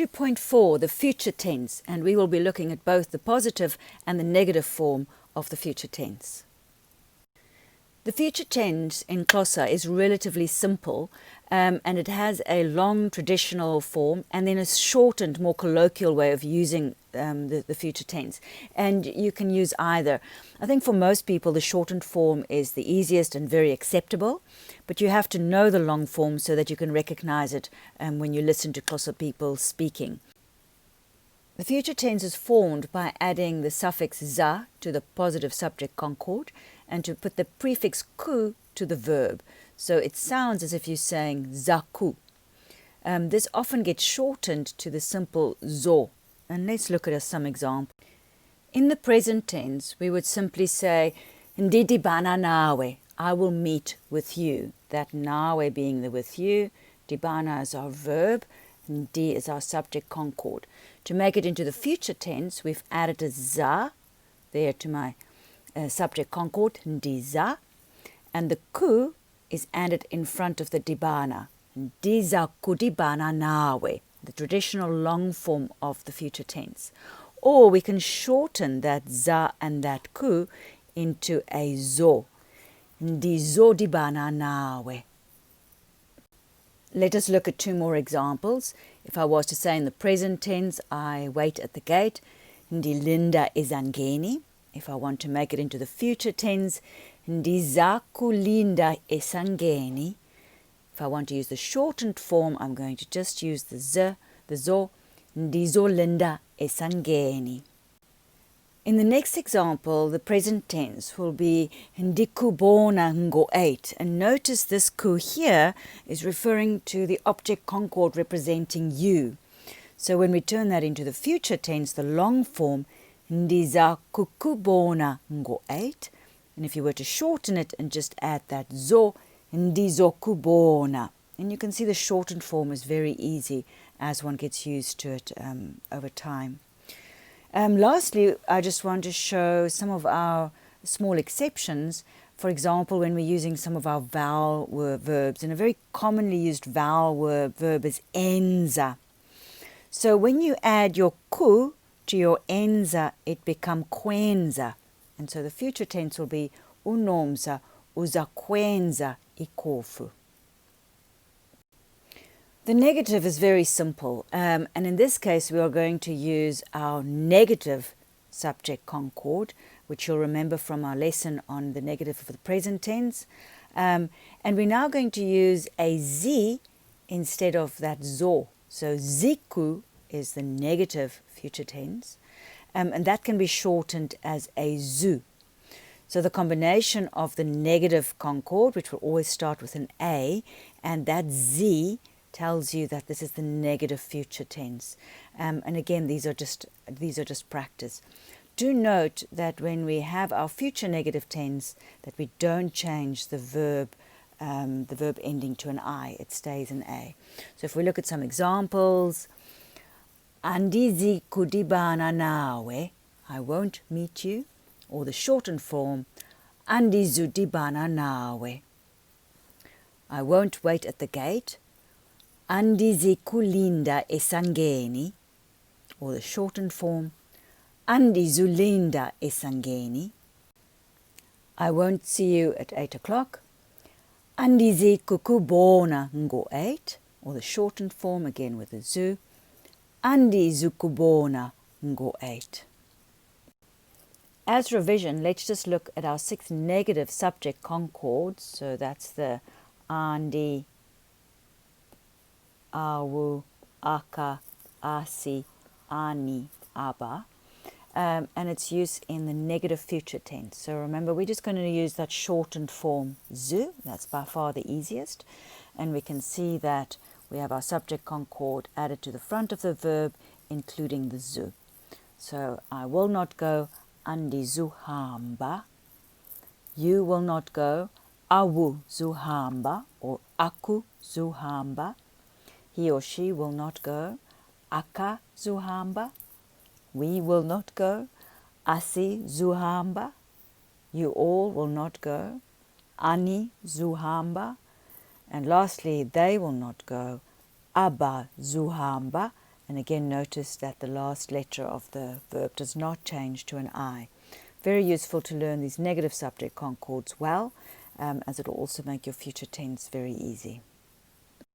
2.4, the future tense, and we will be looking at both the positive and the negative form of the future tense. The future tense in Xhosa is relatively simple, and it has a long traditional form and then a shortened, more colloquial way of using the future tense. And you can use either. I think for most people the shortened form is the easiest and very acceptable, but you have to know the long form so that you can recognize it when you listen to Xhosa people speaking. The future tense is formed by adding the suffix za to the positive subject concord and to put the prefix ku to the verb. So it sounds as if you're saying zaku. This often gets shortened to the simple zo. And let's look at some examples. In the present tense, we would simply say ndidibana nawe, I will meet with you. That nawe being the with you, dibana is our verb, and di is our subject concord. To make it into the future tense, we've added a za there to my subject concord, ndiza, and the ku is added in front of the dibana, ndiza kudibana nawe, the traditional long form of the future tense. Or we can shorten that za and that ku into a zo, ndizo dibana nawe. Let us look at two more examples. If I was to say in the present tense, I wait at the gate, ndilinda ezangeni. If I want to make it into the future tense, ndizakulinda esangeni. If I want to use the shortened form, I'm going to just use the z, the zo, ndizolinda esangeni. In the next example, the present tense will be ndikubona ngo-8. And notice this ku here is referring to the object concord representing you. So when we turn that into the future tense, the long form, ndiza kukubona ngo-8. And if you were to shorten it and just add that zo, ndizokubona. And you can see the shortened form is very easy as one gets used to it over time. Lastly, I just want to show some of our small exceptions. For example, when we're using some of our vowel verbs, and a very commonly used vowel verb is enza. So when you add your ku to your enza, it becomes kwenza. And so the future tense will be unomza, uzakwenza ikofu. The negative is very simple, and in this case we are going to use our negative subject concord, which you'll remember from our lesson on the negative of the present tense. And we're now going to use a z instead of that zo. So ziku is the negative future tense, and that can be shortened as a zu. So the combination of the negative concord, which will always start with an a, and that z tells you that this is the negative future tense. And again, these are just practice. Do note that when we have our future negative tense, that we don't change the verb ending to an I. It stays an A. So if we look at some examples, andizi kudibana nawe, I won't meet you, or the shortened form, andizudibana nawe, I won't wait at the gate, andizikulinda esangeni, or the shortened form, andizulinda esangeni, I won't see you at 8 o'clock, andizikukubona ngo-8, or the shortened form again with a zu, andizukubona ngo-8. As revision, let's just look at our 6 negative subject concords. So that's the andi, awu, aka, asi, ani, aba, and its use in the negative future tense. So remember, we're just going to use that shortened form zu. That's by far the easiest. And we can see that we have our subject concord added to the front of the verb, including the zu. So I will not go, andizuhamba. You will not go, awu zuhamba, or aku zuhamba. He or she will not go, aka zuhamba. We will not go, asi zuhamba. You all will not go, ani zuhamba. And lastly, they will not go, aba zuhamba. And again, notice that the last letter of the verb does not change to an I. Very useful to learn these negative subject concords well, as it will also make your future tense very easy.